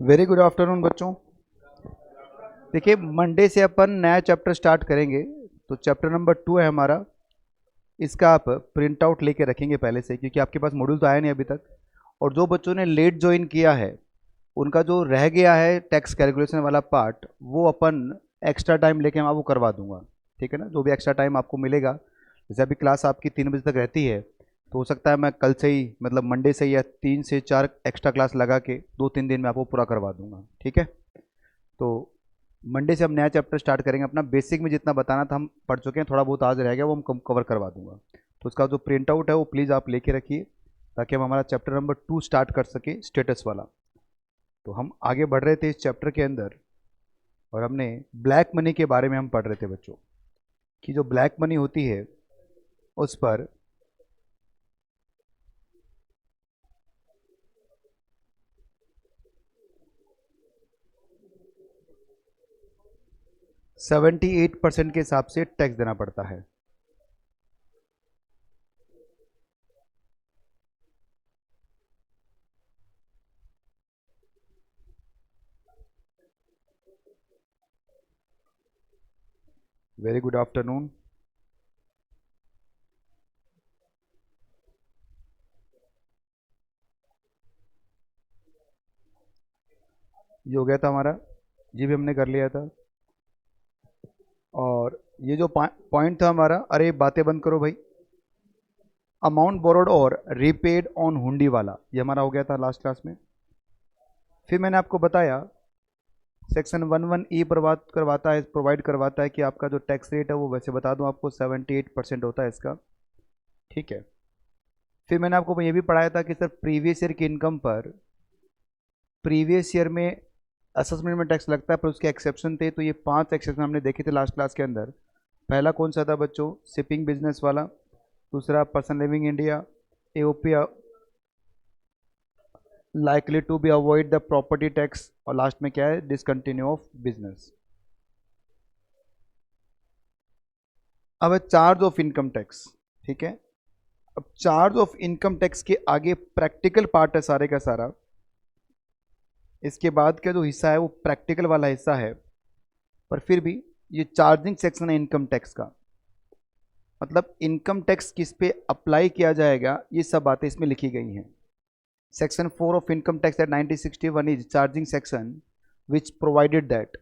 Very good afternoon बच्चों। देखिए, Monday से अपन नया चैप्टर स्टार्ट करेंगे। तो चैप्टर नंबर 2 है हमारा। इसका आप प्रिंट आउट लेके रखेंगे पहले से, क्योंकि आपके पास मॉड्यूल तो आया नहीं अभी तक। और जो बच्चों ने लेट ज्वाइन किया है, उनका जो रह गया है टैक्स कैलकुलेशन वाला पार्ट, वो अपन एक्स्ट्रा टाइम लेके मैं आपको करवा दूंगा। ठीक है ना? जो भी एक्स्ट्रा टाइम आपको मिलेगा, जैसे अभी क्लास आपकी 3 बजे तक रहती है, तो हो सकता है मैं कल से ही, मतलब मंडे से ही, या 3 से 4 एक्स्ट्रा क्लास लगा के 2-3 दिन में आपको पूरा करवा दूंगा। ठीक है? तो मंडे से हम नया चैप्टर स्टार्ट करेंगे। अपना बेसिक में जितना बताना था हम पढ़ चुके हैं, थोड़ा बहुत आज रह गया, वो हम कवर करवा दूंगा। तो उसका जो प्रिंट आउट है वो प्लीज़ आप लेके रखिए, ताकि हम हमारा चैप्टर नंबर 2 स्टार्ट कर सके, स्टेटस वाला। तो हम आगे बढ़ रहे थे इस चैप्टर के अंदर, और हमने ब्लैक मनी के बारे में हम पढ़ रहे थे बच्चों, कि जो ब्लैक मनी होती है उस पर 78% के हिसाब से टैक्स देना पड़ता है। Very good afternoon. ये हो गया था हमारा, ये भी हमने कर लिया था। और ये जो पॉइंट था हमारा, अरे बातें बंद करो भाई, अमाउंट बोरोड और रीपेड ऑन हुंडी वाला, ये हमारा हो गया था लास्ट क्लास में। फिर मैंने आपको बताया सेक्शन 11E प्रोवाइड करवाता है कि आपका जो टैक्स रेट है वो, वैसे बता दूं आपको, 78% होता है इसका। ठीक है? फिर मैंने आपको ये भी पढ़ाया था कि सर प्रीवियस ईयर की इनकम पर प्रीवियस ईयर में असेसमेंट में टैक्स लगता है, पर उसके एक्सेप्शन थे। तो ये 5 एक्सेप्शन हमने देखे थे लास्ट क्लास के अंदर। पहला कौन सा था बच्चों? शिपिंग बिजनेस वाला। दूसरा person living India, AOP likely to be avoid the property tax, और लास्ट में क्या है? Discontinue of business. अब है चार्ज ऑफ इनकम टैक्स। ठीक है? अब चार्ज ऑफ इनकम टैक्स के आगे प्रैक्टिकल पार्ट है सारे का सारा। इसके बाद का जो हिस्सा है वो प्रैक्टिकल वाला हिस्सा है, पर फिर भी ये चार्जिंग सेक्शन है इनकम टैक्स का। मतलब इनकम टैक्स किस पे अप्लाई किया जाएगा, ये सब बातें इसमें लिखी गई हैं। Section 4 of income tax at 1961 is charging section which provided that.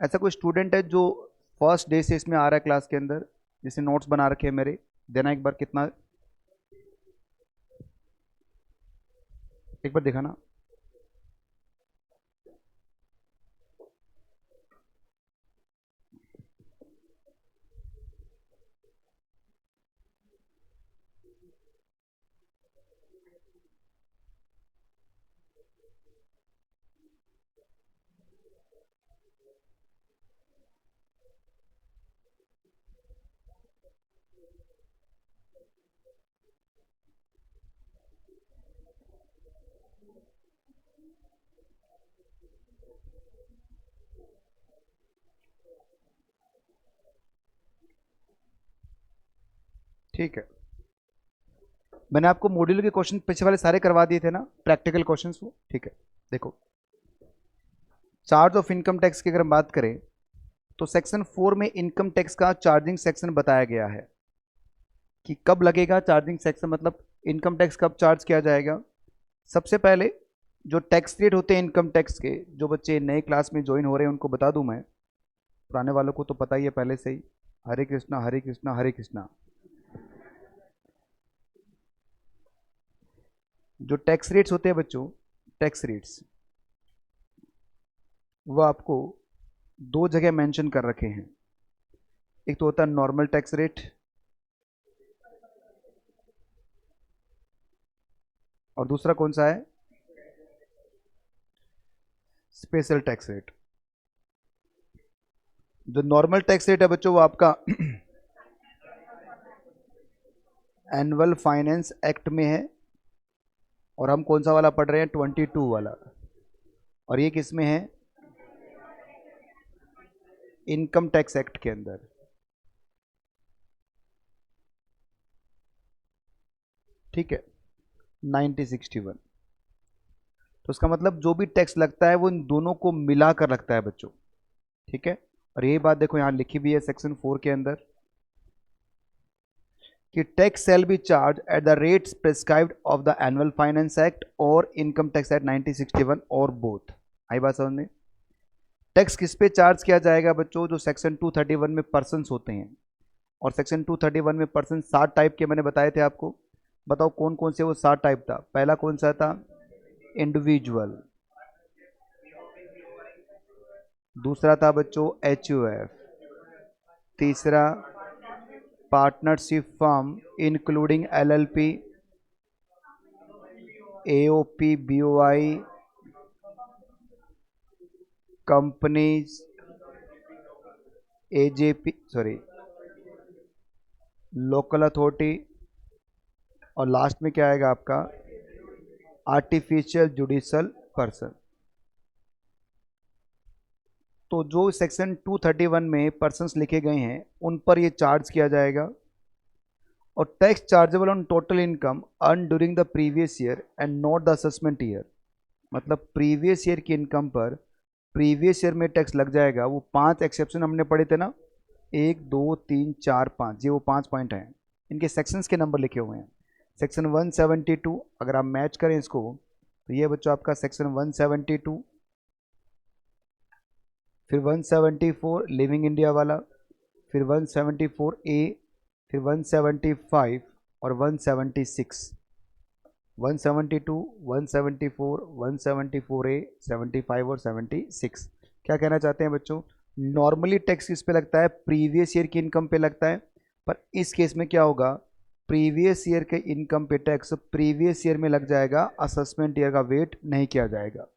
ऐसा कोई स्टूडेंट है जो फर्स्ट डे से इसमें आ रहा है क्लास के अंदर, जिसे नोट्स बना रखे हैं मेरे? देना एक बार, कितना? एक बार दिखाना। ठीक है, मैंने आपको मॉड्यूल के क्वेश्चन पीछे वाले सारे करवा दिए थे ना, प्रैक्टिकल क्वेश्चंस वो। ठीक है, देखो, चार्ज ऑफ इनकम टैक्स की अगर हम बात करें, तो सेक्शन 4 में इनकम टैक्स का चार्जिंग सेक्शन बताया गया है कि कब लगेगा चार्जिंग सेक्शन, मतलब इनकम टैक्स कब चार्ज किया जाएगा। सबसे पहले जो टैक्स रेट होते हैं इनकम टैक्स के, जो बच्चे नए क्लास में ज्वाइन हो रहे हैं उनको बता दूं मैं, पुराने वालों को तो पता ही है पहले से ही। हरे कृष्णा हरे कृष्णा हरे कृष्णा। जो टैक्स रेट्स होते हैं बच्चों, टैक्स रेट्स, वो आपको दो जगह मेंशन कर रखे हैं। एक तो होता है नॉर्मल टैक्स रेट, और दूसरा कौन सा है? Special tax rate. जो नॉर्मल टैक्स रेट है बच्चों, वो आपका एनुअल फाइनेंस एक्ट में है, और हम कौन सा वाला पढ़ रहे हैं? 22 वाला। और ये किस में है? इनकम टैक्स एक्ट के अंदर। ठीक है, 1961। तो उसका मतलब जो भी टैक्स लगता है वो इन दोनों को मिला कर लगता है बच्चों, ठीक है। और यही बात देखो यहाँ लिखी हुई है सेक्शन 4 के अंदर कि tax shall B charge at the rates prescribed of the annual finance act और इनकम टैक्स एक्ट 1961 और बोथ। आई बात समझ में? टैक्स किस पे चार्ज किया जाएगा बच्चों? जो सेक्शन 231 में पर्सन्स होते हैं, और सेक्शन 231 में पर्सन 7 टाइप के मैंने बताए थे आपको। बताओ कौन कौन से वो 7 टाइप था? पहला कौन सा था? इंडिविजुअल। दूसरा था बच्चों HUF। तीसरा partnership firm including LLP, AOP, BOI, companies, AJP, sorry, local authority, और लास्ट में क्या आएगा आपका? Artificial judicial person. तो जो सेक्शन 231 में पर्सन्स लिखे गए हैं उन पर ये चार्ज किया जाएगा। और tax chargeable on total income earn during the previous year and not the assessment year. मतलब प्रीवियस ईयर की इनकम पर प्रीवियस ईयर में टैक्स लग जाएगा। वो 5 एक्सेप्शन हमने पढ़े थे ना, 1 2 3 4 5, ये वो 5 पॉइंट हैं। इनके सेक्शंस के नंबर लिखे हुए हैं। सेक्शन 172 अगर आप मैच करें इसको तो ये बच्चों आपका सेक्शन 172, फिर 174 लिविंग इंडिया वाला, फिर 174A, फिर 175 और 176, 172, 174, 174A, 75 और 76। क्या कहना चाहते हैं बच्चों? नॉर्मली टैक्स किस पे लगता है? प्रीवियस ईयर की इनकम पे लगता है। पर इस केस में क्या होगा? प्रीवियस ईयर के इनकम पे टैक्स प्रीवियस ईयर में लग जाएगा, असेसमेंट ईयर का वेट नहीं किया जाएगा।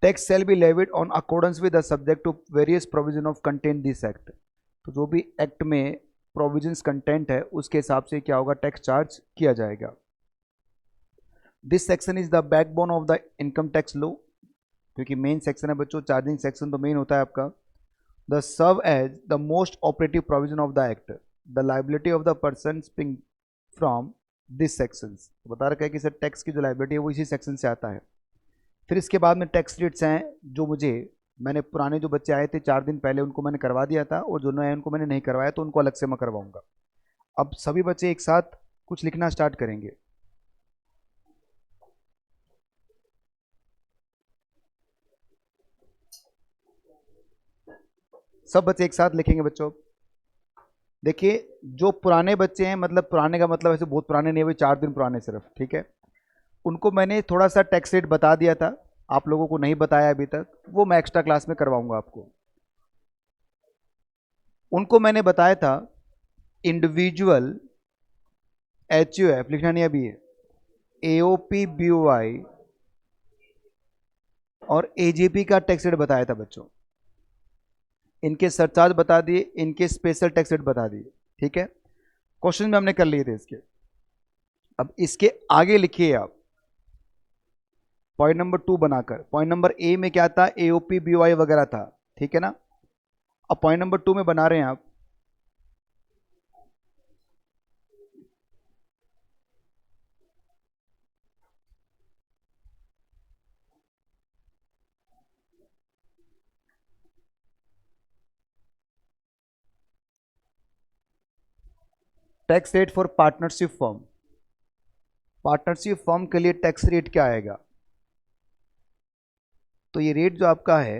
Tax shall be levied on accordance with the subject to various provision of content this act. तो जो भी एक्ट में प्रोविजंस कंटेंट है उसके हिसाब से क्या होगा? टैक्स चार्ज किया जाएगा। This section is the backbone of the income tax law, क्योंकि मेन सेक्शन है बच्चों, चार्जिंग सेक्शन तो मेन होता है आपका। The serve as the most operative provision of the act, the liability of the person spring from this section. बता रखा है कि सर टैक्स की जो लाइबिलिटी है वो इसी सेक्शन से आता है। फिर इसके बाद में टैक्स रेट्स हैं जो मैंने पुराने जो बच्चे आए थे 4 दिन पहले उनको मैंने करवा दिया था, और जो नए हैं उनको मैंने नहीं करवाया, तो उनको अलग से मैं करवाऊंगा। अब सभी बच्चे एक साथ कुछ लिखना स्टार्ट करेंगे। सब बच्चे एक साथ लिखेंगे बच्चों। देखिए जो पुराने बच्चे हैं, मतलब पुराने का मतलब ऐसे बहुत पुराने नहीं है, 4 दिन पुराने सिर्फ, ठीक है, उनको मैंने थोड़ा सा टैक्स रेट बता दिया था, आप लोगों को नहीं बताया अभी तक, वो मैं एक्स्ट्रा क्लास में करवाऊंगा आपको। उनको मैंने बताया था इंडिविजुअल HUF लिखना नहीं अभी है, AOP, BOI और AJP का टैक्स रेट बताया था बच्चों। इनके सरचार्ज बता दिए, इनके स्पेशल टैक्स रेट बता दिए, ठीक है। क्वेश्चन में हमने कर लिए थे इसके। अब इसके आगे लिखिए आप पॉइंट नंबर 2 बनाकर। पॉइंट नंबर A में क्या था? AOP, BOI वगैरह था, ठीक है ना। अब पॉइंट नंबर 2 में बना रहे हैं आप tax rate for partnership firm. Partnership firm के लिए टैक्स रेट क्या आएगा? तो ये रेट जो आपका है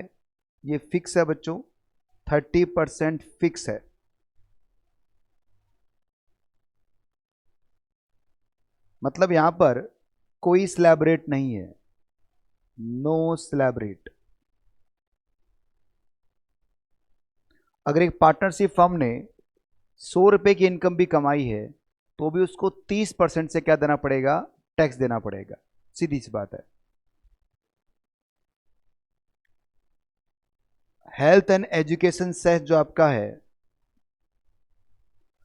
ये फिक्स है बच्चों, 30% फिक्स है। मतलब यहां पर कोई स्लैब रेट नहीं है, नो स्लैब रेट। अगर एक पार्टनरशिप फर्म ने 100 रुपए की इनकम भी कमाई है तो भी उसको 30% से क्या देना पड़ेगा? टैक्स देना पड़ेगा, सीधी सी बात है। हेल्थ एंड एजुकेशन सेस जो आपका है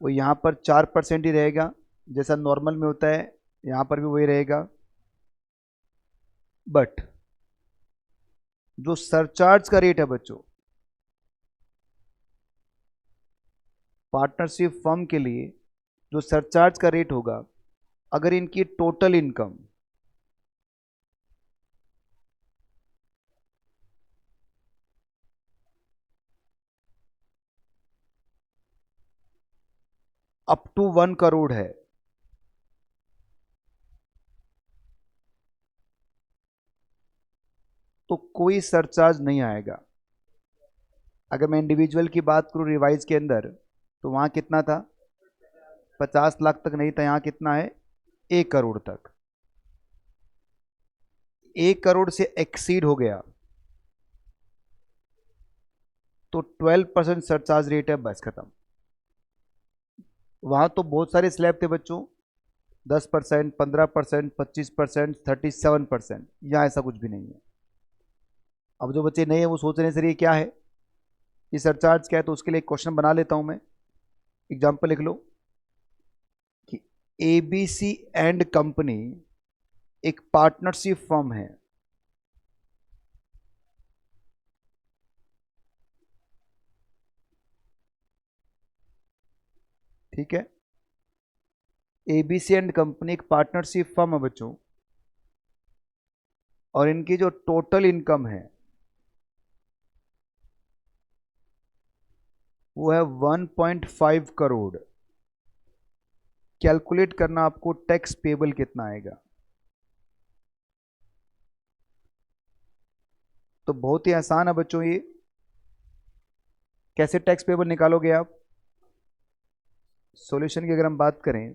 वो यहां पर 4% ही रहेगा, जैसा नॉर्मल में होता है, यहां पर भी वही रहेगा। बट जो सरचार्ज का रेट है बच्चों पार्टनरशिप फर्म के लिए, जो सरचार्ज का रेट होगा, अगर इनकी total income up to 1 crore है, तो कोई सरचार्ज नहीं आएगा। अगर मैं इंडिविजुअल की बात करूं रिवाइज के अंदर, तो वहां कितना था, 50 लाख तक नहीं था, यहां कितना है, 1 करोड़ तक। 1 करोड़ से एक्सीड हो गया तो 12% सरचार्ज रेट है, बस खत्म। वहां तो बहुत सारे स्लैब थे बच्चों, 10%, 15%, 25%, 37%। यहाँ ऐसा कुछ भी नहीं है। अब जो बच्चे नहीं है वो सोच रहे हैं सर ये क्या है, ये सरचार्ज क्या है, तो उसके लिए एक क्वेश्चन बना लेता हूं मैं। एग्जाम्पल लिख लो कि एबीसी एंड कंपनी एक पार्टनरशिप फर्म है। ठीक है, एबीसी एंड कंपनी एक पार्टनरशिप फर्म है बच्चों, और इनकी जो टोटल इनकम है वो है 1.5 करोड़। कैलकुलेट करना आपको टैक्स पेबल कितना आएगा। तो बहुत ही आसान है बच्चों ये। कैसे टैक्स पेबल निकालोगे आप, सॉल्यूशन की अगर हम बात करें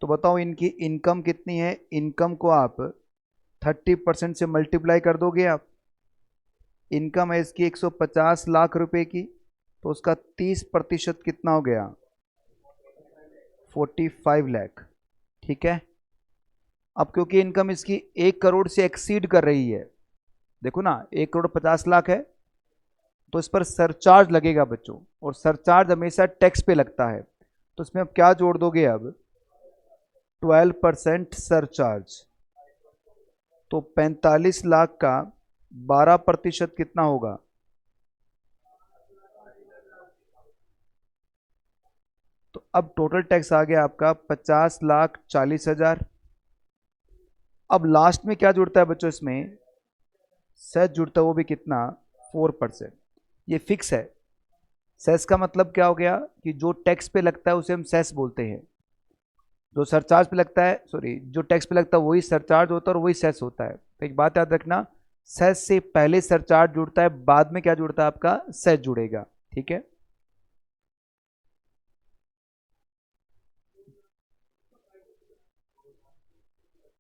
तो बताओ इनकी इनकम कितनी है, इनकम को आप 30% से मल्टीप्लाई कर दोगे आप। इनकम है इसकी 150 लाख रुपए की, तो उसका 30% कितना हो गया, 45 लाख। ठीक है, अब क्योंकि इनकम इसकी 1 करोड़ से एक्सीड कर रही है, देखो ना 1 करोड़ 50 लाख है, तो इस पर सरचार्ज लगेगा बच्चों, और सरचार्ज हमेशा टैक्स पे लगता है। तो इसमें अब क्या जोड़ दोगे, अब 12% सरचार्ज, तो 45 लाख का 12% कितना होगा, तो अब टोटल टैक्स आ गया आपका 50,40,000। अब लास्ट में क्या जुड़ता है बच्चों, इसमें सेस जुड़ता है, वो भी कितना, 4%। ये फिक्स है। सेस का मतलब क्या हो गया कि जो टैक्स पे लगता है उसे हम सेस बोलते हैं, जो सरचार्ज पे लगता है, सॉरी, जो टैक्स पे लगता है वही सरचार्ज होता है और वही सेस होता है। तो एक बात याद रखना, सेस से पहले सरचार्ज जुड़ता है, बाद में क्या जुड़ता है, आपका सेस जुड़ेगा। ठीक है,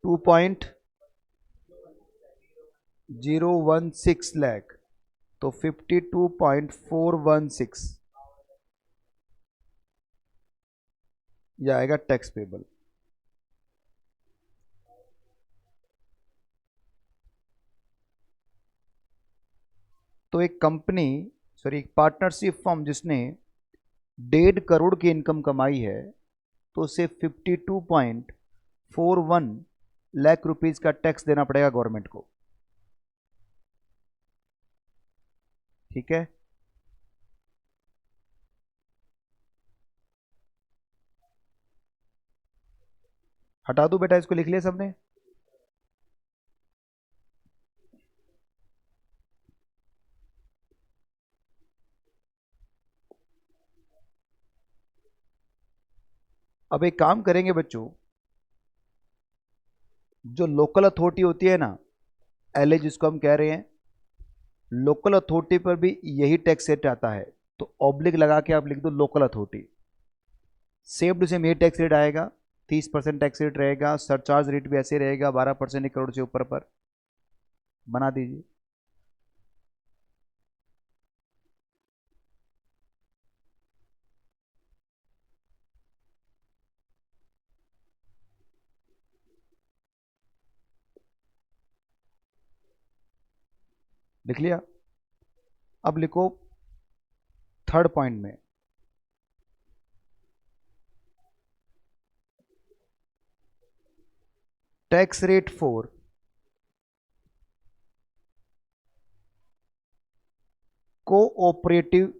2.016 लाख, तो 52.416 यह आएगा टैक्स पेबल। तो एक कंपनी, सॉरी एक पार्टनरशिप फर्म जिसने 1.5 करोड़ की इनकम कमाई है, तो उसे 52.41 लाख रुपीज का टैक्स देना पड़ेगा गवर्नमेंट को। ठीक है, हटा दो बेटा, इसको लिख लिया सबने। अब एक काम करेंगे बच्चों, जो लोकल अथॉरिटी होती है ना, एलए जिसको हम कह रहे हैं, लोकल अथॉरिटी पर भी यही टैक्स रेट आता है। तो ऑब्लिक लगा के आप लिख दो local authority, same to same ये टैक्स रेट आएगा, 30% टैक्स रेट रहेगा, सरचार्ज रेट भी ऐसे रहेगा 12%, 1 करोड़ से ऊपर पर। बना दीजिए। लिख लिया। अब लिखो थर्ड पॉइंट में, tax rate for cooperative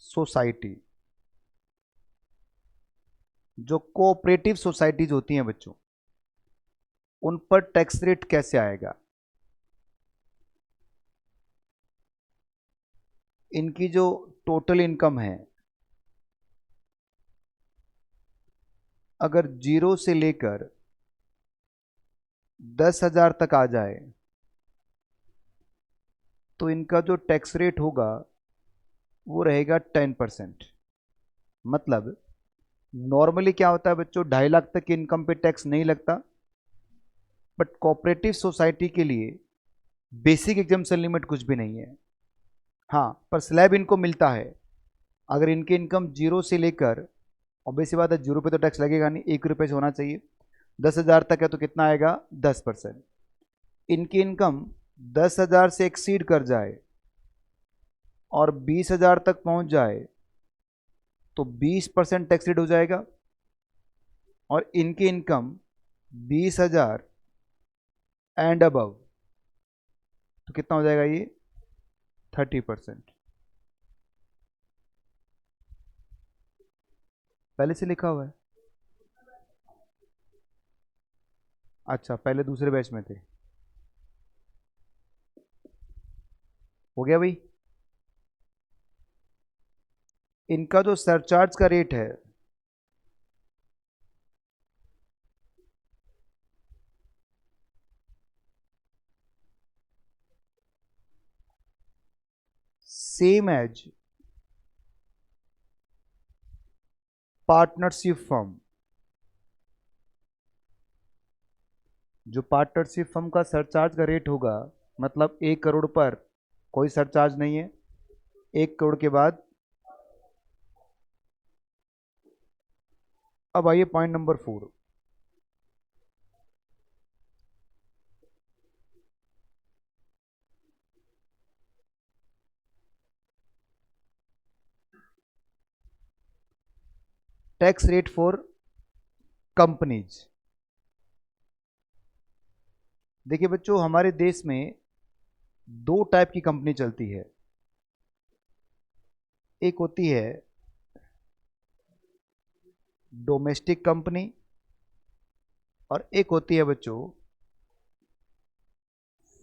society. जो कोऑपरेटिव सोसाइटीज होती हैं बच्चों, उन पर टैक्स रेट कैसे आएगा। इनकी जो टोटल इनकम है अगर 0 से लेकर 10,000 तक आ जाए तो इनका जो टैक्स रेट होगा वो रहेगा 10%। मतलब नॉर्मली क्या होता है बच्चों, 2.5 लाख तक की इनकम पे टैक्स नहीं लगता, बट कोऑपरेटिव सोसाइटी के लिए बेसिक एग्जाम्पशन लिमिट कुछ भी नहीं है। हाँ, पर स्लैब इनको मिलता है। अगर इनकी इनकम 0 से लेकर, ऑब्वियसली बात है 0 पे तो टैक्स लगेगा नहीं, 1 रुपये से होना चाहिए, 10,000 तक है तो कितना आएगा 10%। इनकी इनकम 10,000 से एक्सीड कर जाए और 20,000 तक पहुंच जाए तो 20% टैक्स रेट हो जाएगा। और इनकी इनकम 20,000 एंड अबव तो कितना हो जाएगा ये 30%। पहले से लिखा हुआ है। अच्छा, पहले दूसरे बैच में थे। हो गया भाई। इनका जो सरचार्ज का रेट है सेम एज पार्टनरशिप फर्म। जो पार्टनरशिप फर्म का सरचार्ज का रेट होगा, मतलब 1 करोड़ पर कोई सरचार्ज नहीं है, 1 करोड़ के बाद। अब आइए point number 4। Tax rate for companies. देखिए बच्चों, हमारे देश में 2 टाइप की कंपनी चलती है। एक होती है डोमेस्टिक कंपनी और एक होती है बच्चों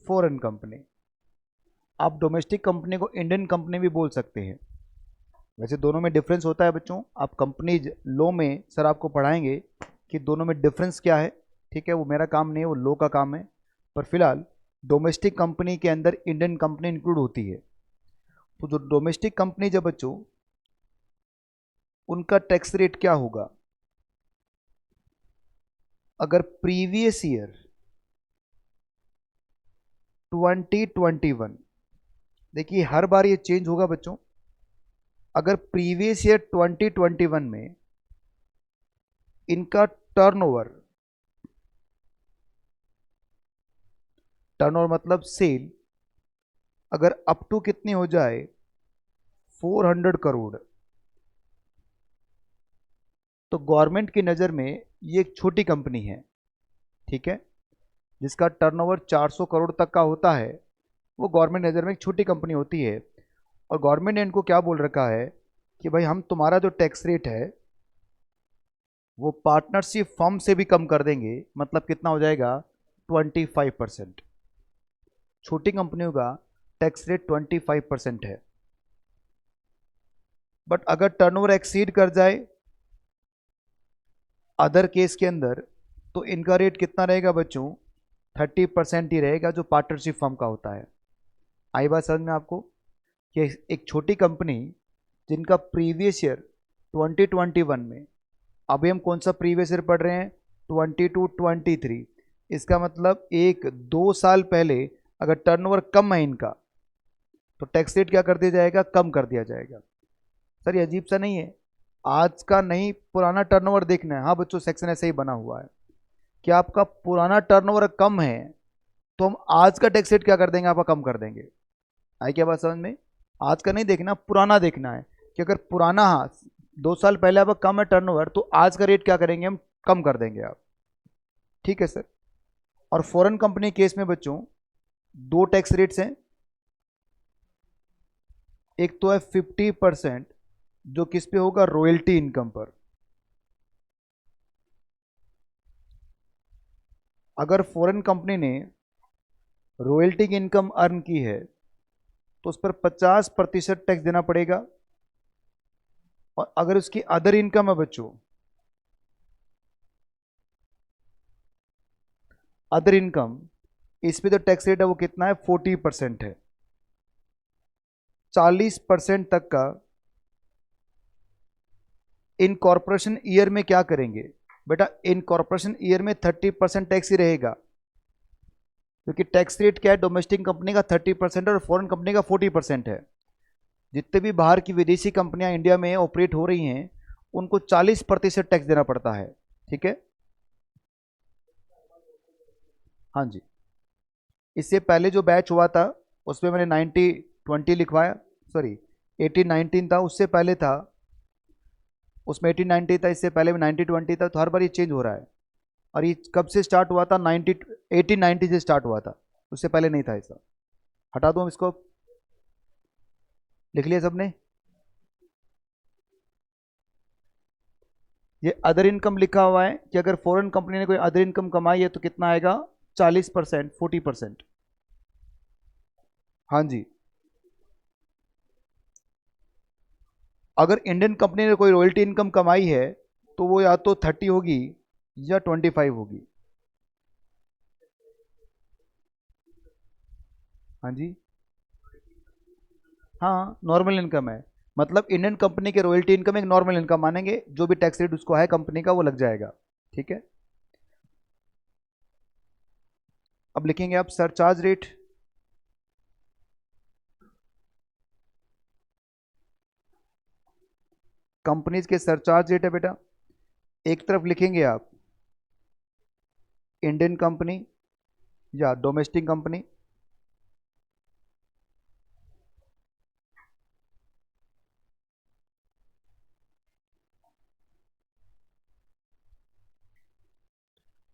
फॉरेन कंपनी। आप डोमेस्टिक कंपनी को इंडियन कंपनी भी बोल सकते हैं। वैसे दोनों में डिफरेंस होता है बच्चों, आप कंपनीज लॉ में सर आपको पढ़ाएंगे कि दोनों में डिफरेंस क्या है। ठीक है, वो मेरा काम नहीं है, वो लॉ का काम है। पर फिलहाल डोमेस्टिक कंपनी के अंदर इंडियन कंपनी इंक्लूड होती है। तो जो डोमेस्टिक कंपनी जब बच्चों, उनका टैक्स रेट क्या होगा, अगर प्रीवियस ईयर 2021, देखिए हर बार ये चेंज होगा बच्चों। अगर प्रीवियस ईयर 2021 में इनका टर्नओवर, टर्नओवर मतलब सेल, अगर अप टू कितनी हो जाए 400 करोड़, तो गवर्नमेंट की नज़र में ये एक छोटी कंपनी है। ठीक है, जिसका टर्नओवर 400 करोड़ तक का होता है, वो गवर्नमेंट नज़र में एक छोटी कंपनी होती है। और गवर्नमेंट ने इनको क्या बोल रखा है कि भाई हम तुम्हारा जो टैक्स रेट है वो पार्टनरशिप फर्म से भी कम कर देंगे। मतलब कितना हो जाएगा 25%। छोटी कंपनियों का टैक्स रेट 25% है। बट अगर टर्नओवर एक्सीड कर जाए अदर केस के अंदर, तो इनका रेट कितना रहेगा बच्चों 30% ही रहेगा, जो पार्टनरशिप फर्म का होता है। आई बात समझ में आपको कि एक छोटी कंपनी जिनका प्रीवियस ईयर 2021 में, अभी हम कौन सा प्रीवियस ईयर पढ़ रहे हैं 22-23, इसका मतलब 1-2 साल पहले अगर टर्नओवर कम है इनका, तो टैक्स रेट क्या कर दिया जाएगा, कम कर दिया जाएगा। सर ये अजीब सा नहीं है, आज का नहीं पुराना टर्नओवर देखना है। हाँ बच्चों, सेक्शन ऐसे ही बना हुआ है कि आपका पुराना टर्नओवर कम है तो हम आज का टैक्स रेट क्या कर देंगे, आपका कम कर देंगे। आई क्या बात समझ में? आज का नहीं देखना, पुराना देखना है कि अगर पुराना, हाँ 2 साल पहले आपका कम है टर्नओवर, तो आज का रेट क्या करेंगे हम, कम कर देंगे आप। ठीक है सर। और फॉरेन कंपनी केस में बच्चों 2 टैक्स रेट्स हैं। एक तो है 50%, जो किस पे होगा, रॉयल्टी इनकम पर। अगर फॉरेन कंपनी ने रॉयल्टी की इनकम अर्न की है तो उस पर 50% टैक्स देना पड़ेगा। और अगर उसकी अदर इनकम है बच्चों, अदर इनकम, इस पे जो टैक्स रेट है वो कितना है, 40% है। 40% तक का इन कॉर्पोरेशन ईयर में क्या करेंगे बेटा, इन कॉर्पोरेशन ईयर में 30% टैक्स ही रहेगा, क्योंकि टैक्स रेट क्या है, डोमेस्टिक कंपनी का 30% और फॉरेन कंपनी का 40% है। जितने भी बाहर की विदेशी कंपनियां इंडिया में ऑपरेट हो रही हैं, उनको 40% टैक्स देना पड़ता है। ठीक है, हाँ जी। इससे पहले जो बैच हुआ था उसमें मैंने 90-20 लिखवाया, सॉरी 18-19 था, उससे पहले था उसमें 18-90 था, इससे पहले में 90-20 था, तो हर बार ये चेंज हो रहा है। और ये कब से स्टार्ट हुआ था, 1890 से स्टार्ट हुआ था, उससे पहले नहीं था ऐसा। हटा दूँ इसको, लिख लिया सबने। ये अदर इनकम लिखा हुआ है कि अगर फॉरेन कंपनी ने कोई अदर इनकम कमाई है तो कितना आएगा, 40%, 40%। हाँ जी, अगर इंडियन कंपनी ने कोई रॉयल्टी इनकम कमाई है तो वो या तो 30 होगी या 25 होगी। हाँ जी, हाँ नॉर्मल इनकम है, मतलब इंडियन कंपनी के रॉयल्टी इनकम एक नॉर्मल इनकम मानेंगे, जो भी टैक्स रेट उसको है कंपनी का वो लग जाएगा। ठीक है, अब लिखेंगे आप सरचार्ज रेट। कंपनीज के सरचार्ज रेट है बेटा, एक तरफ लिखेंगे आप इंडियन कंपनी या डोमेस्टिक कंपनी,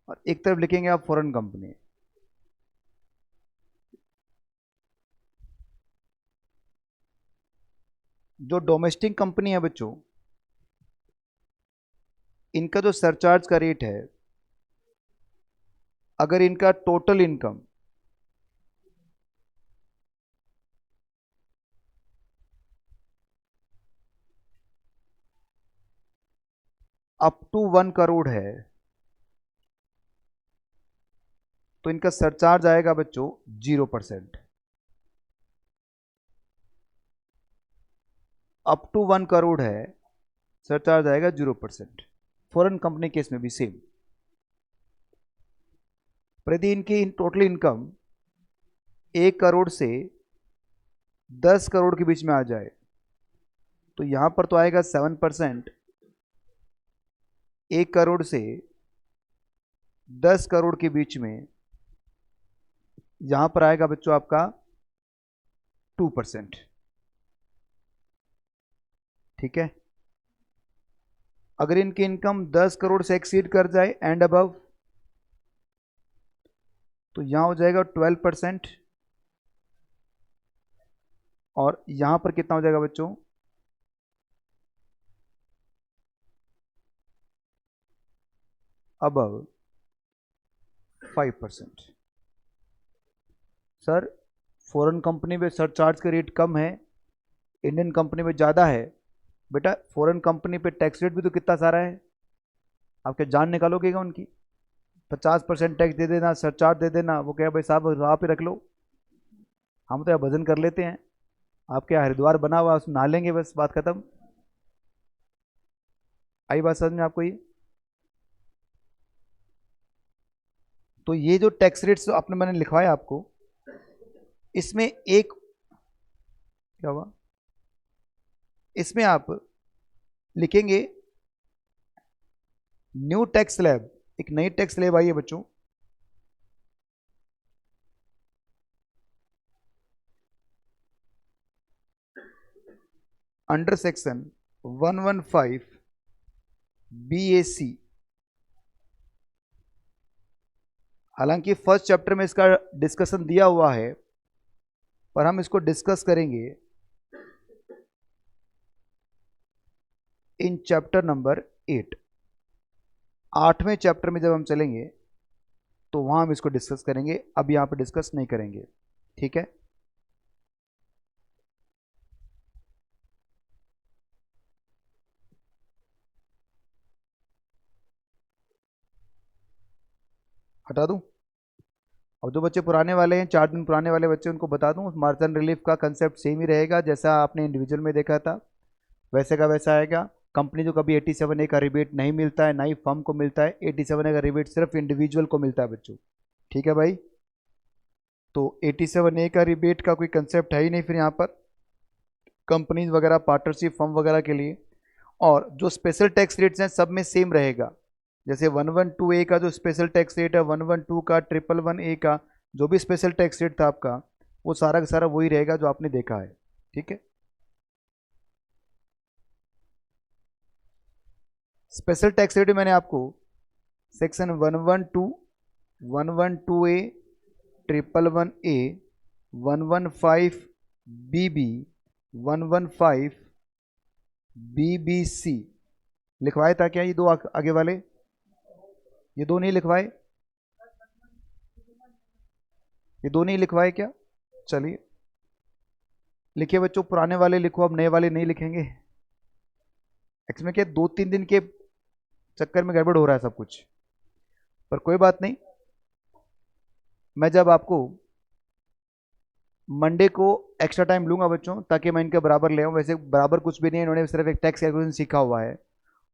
और एक तरफ लिखेंगे आप फॉरेन कंपनी। जो डोमेस्टिक कंपनी है बच्चों, इनका जो सरचार्ज का रेट है, अगर इनका total income up to 1 crore है तो इनका सरचार्ज आएगा बच्चों 0%। अप टू 1 करोड़ है, सरचार्ज आएगा 0%। फॉरेन कंपनी केस में भी सेम। यदि इनकी टोटल इनकम 1 करोड़ से 10 करोड़ के बीच में आ जाए तो यहां पर तो आएगा 7%। 1 करोड़ से 10 करोड़ के बीच में यहां पर आएगा बच्चों आपका 2%। ठीक है, अगर इनकी इनकम 10 करोड़ से एक्सीड कर जाए एंड अबव, तो यहां हो जाएगा 12%। और यहां पर कितना हो जाएगा बच्चों, अबव 5%। सर फॉरेन कंपनी में सरचार्ज का रेट कम है, इंडियन कंपनी में ज़्यादा है। बेटा फॉरेन कंपनी पे टैक्स रेट भी तो कितना सारा है, आप क्या जान निकालोगेगा उनकी। 50% टैक्स दे देना, सरचार्ज दे देना, वो क्या भाई साहब आप ही रख लो, हम तो यहाँ भजन कर लेते हैं, आपके यहाँ हरिद्वार बना हुआ उसमें नहा लेंगे, बस बात खत्म। आई बात समझ में आपको ये। तो ये जो टैक्स रेट्स आपने मैंने लिखवाया आपको, इसमें एक क्या हुआ, इसमें आप लिखेंगे न्यू टैक्स स्लैब, एक नई टैक्स स्लैब आई है बच्चों, अंडर सेक्शन 115 BAC। हालांकि फर्स्ट चैप्टर में इसका डिस्कशन दिया हुआ है, पर हम इसको डिस्कस करेंगे इन चैप्टर नंबर 8। 8वें चैप्टर में जब हम चलेंगे तो वहां हम इसको डिस्कस करेंगे, अब यहां पर डिस्कस नहीं करेंगे। ठीक है, हटा दूं? और जो बच्चे पुराने वाले हैं, 4 दिन पुराने वाले बच्चे, उनको बता दूं मार्जिन रिलीफ का कंसेप्ट सेम ही रहेगा, जैसा आपने इंडिविजुअल में देखा था वैसे का वैसा आएगा। कंपनी जो कभी 87A का रिबेट नहीं मिलता है, ना ही फर्म को मिलता है। 87A का रिबेट सिर्फ इंडिविजुअल को मिलता है बच्चों, ठीक है भाई। तो 87A का रिबेट का कोई कंसेप्ट है ही नहीं फिर यहाँ पर कंपनीज वगैरह, पार्टनरशिप फर्म वगैरह के लिए। और जो स्पेशल टैक्स रेट्स हैं सब में सेम रहेगा। जैसे 112A का जो स्पेशल टैक्स रेट है, 112 का, 111A का जो भी स्पेशल टैक्स रेट था आपका, वो सारा का सारा वही रहेगा जो आपने देखा है, ठीक है। स्पेशल टैक्स रेट मैंने आपको section 112, 112A, 111A, 115BB, 115BBC लिखवाए था क्या? ये दो आगे वाले, ये दो नहीं लिखवाए? ये दो नहीं लिखवाए क्या? चलिए लिखिए बच्चों, पुराने वाले लिखो, अब नए वाले नहीं लिखेंगे। एक्चुअली क्या 2-3 दिन के चक्कर में गड़बड़ हो रहा है सब कुछ, पर कोई बात नहीं। मैं जब आपको मंडे को एक्स्ट्रा टाइम लूंगा बच्चों, ताकि मैं इनके बराबर ले आऊँ। वैसे बराबर कुछ भी नहीं है, इन्होंने सिर्फ एक टैक्स कैलकुलेशन सीखा हुआ है,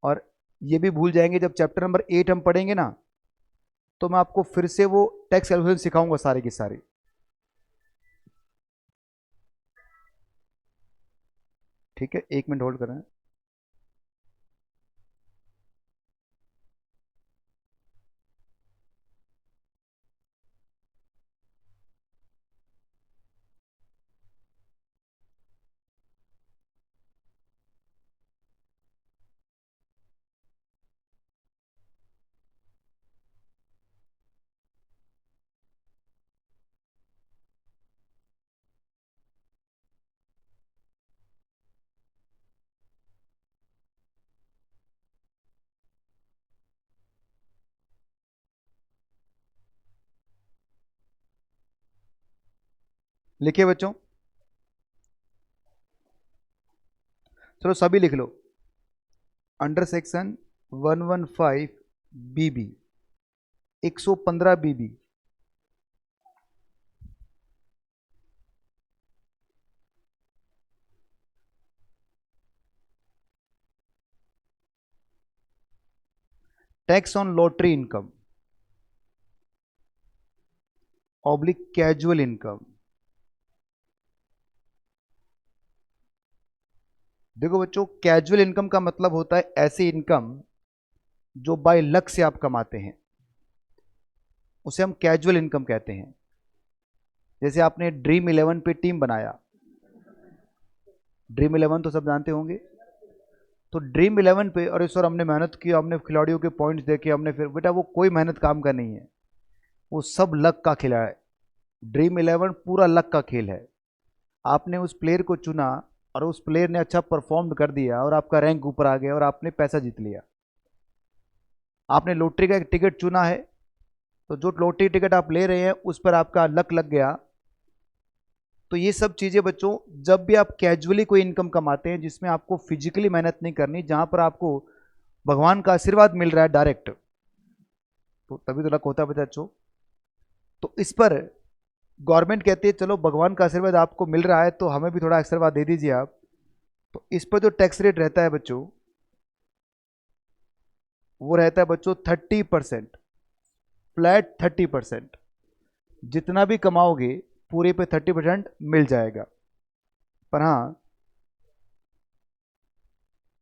और ये भी भूल जाएंगे। जब चैप्टर नंबर 8 हम पढ़ेंगे ना, तो मैं आपको फिर से वो टैक्स कैलकुलेशन सिखाऊंगा सारे की सारी। ठीक है, 1 मिनट होल्ड करें। लिखिए बच्चों, चलो सभी लिख लो। Under section 115BB, 115BB, tax on lottery income oblique casual income. देखो बच्चों, कैजुअल इनकम का मतलब होता है ऐसी इनकम जो बाय लक से आप कमाते हैं, उसे हम कैजुअल इनकम कहते हैं। जैसे आपने ड्रीम 11 पे टीम बनाया, ड्रीम 11 तो सब जानते होंगे। तो ड्रीम 11 पे, और इस बार हमने मेहनत की, हमने खिलाड़ियों के पॉइंट्स देखे, हमने फिर बेटा वो कोई मेहनत काम का नहीं है, वो सब लक का खिला है। ड्रीम 11 पूरा लक का खेल है। आपने उस प्लेयर को चुना और उस प्लेयर ने अच्छा परफॉर्म कर दिया और आपका रैंक ऊपर आ गया और आपने पैसा जीत लिया। आपने लॉटरी का एक टिकट चुना है, तो जो लॉटरी टिकट आप ले रहे हैं उस पर आपका लक लग गया। तो ये सब चीज़ें बच्चों, जब भी आप कैजुअली कोई इनकम कमाते हैं जिसमें आपको फिजिकली मेहनत नहीं करनी, जहां पर आपको भगवान का आशीर्वाद मिल रहा है डायरेक्ट, तो तभी तो लक होता है बच्चों। तो इस पर गवर्नमेंट कहती है चलो भगवान का आशीर्वाद आपको मिल रहा है तो हमें भी थोड़ा आशीर्वाद दे दीजिए आप। तो इस पर जो टैक्स रेट रहता है बच्चों, वो रहता है बच्चों 30%, फ्लैट 30%। जितना भी कमाओगे पूरे पे 30% मिल जाएगा। पर हाँ,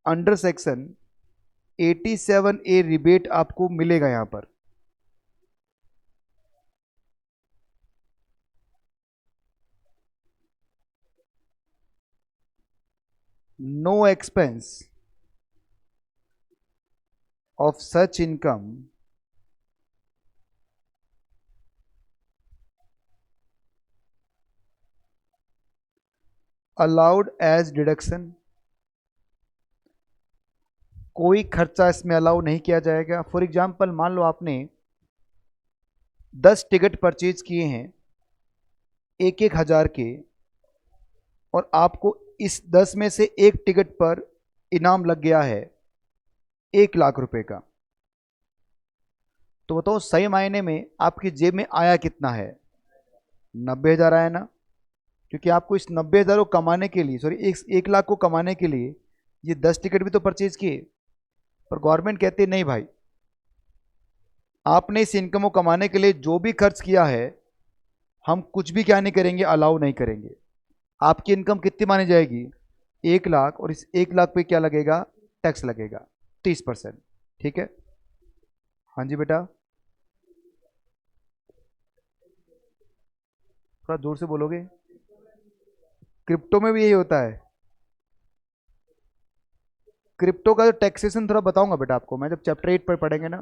अंडर सेक्शन 87A रिबेट आपको मिलेगा यहां पर। No expense of such income allowed as deduction. कोई खर्चा इसमें अलाउ नहीं किया जाएगा। फॉर एग्जाम्पल, मान लो आपने 10 टिकट परचेज किए हैं 1-1 हज़ार के, और आपको इस 10 में से एक टिकट पर इनाम लग गया है 1 लाख रुपए का। तो बताओ सही मायने में आपकी जेब में आया कितना है? 90,000 आया ना, क्योंकि आपको इस 90,000 को कमाने के लिए, सॉरी 1 लाख को कमाने के लिए ये 10 टिकट भी तो परचेज किए। पर गवर्नमेंट कहती है नहीं भाई, आपने इस इनकम को कमाने के लिए जो भी खर्च किया है हम कुछ भी क्या नहीं करेंगे, अलाउ नहीं करेंगे। आपकी इनकम कितनी मानी जाएगी? 1 लाख, और इस 1 लाख पे क्या लगेगा? टैक्स लगेगा 30%। ठीक है, हाँ जी बेटा, थोड़ा जोर से बोलोगे। क्रिप्टो में भी यही होता है। क्रिप्टो का जो टैक्सेशन थोड़ा बताऊंगा बेटा आपको मैं, जब चैप्टर 8 पर पढ़ेंगे ना।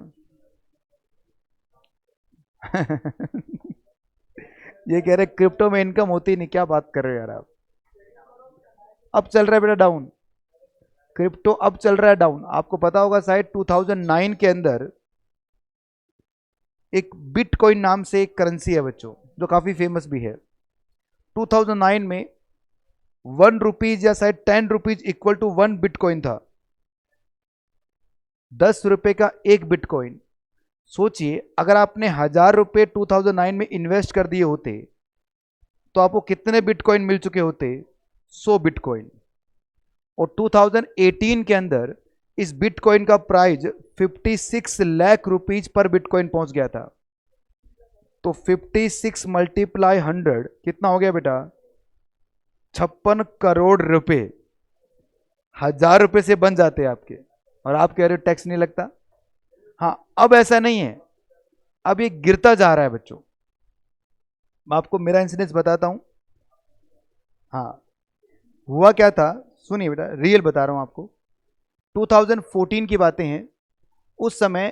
ये कह रहे क्रिप्टो में इनकम होती नहीं, क्या बात कर रहे हो यार आप। अब चल रहा है बेटा डाउन, क्रिप्टो अब चल रहा है डाउन। आपको पता होगा शायद 2009 के अंदर एक बिटकॉइन नाम से एक करेंसी है बच्चों, जो काफी फेमस भी है। 2009 में 1 रुपीज या शायद 10 रुपीज इक्वल टू 1 बिटकॉइन था। 10 रुपए का एक बिटकॉइन। सोचिए अगर आपने 1,000 रुपए 2009 में इन्वेस्ट कर दिए होते तो आपको कितने बिटकॉइन मिल चुके होते? 100 बिटकॉइन। और 2018 के अंदर इस बिटकॉइन का price 56 lakh rupees per bitcoin पहुंच गया था। तो 56 मल्टीप्लाई 100 कितना हो गया बेटा? 56 करोड़ रुपए 1,000 रुपए से बन जाते हैं आपके, और आप कह रहे हो टैक्स नहीं लगता। हाँ, अब ऐसा नहीं है, अब ये गिरता जा रहा है बच्चों। मैं आपको मेरा इंसिडेंस बताता हूं। हाँ, हुआ क्या था सुनिए बेटा, रियल बता रहा हूं आपको। 2014 की बातें हैं। उस समय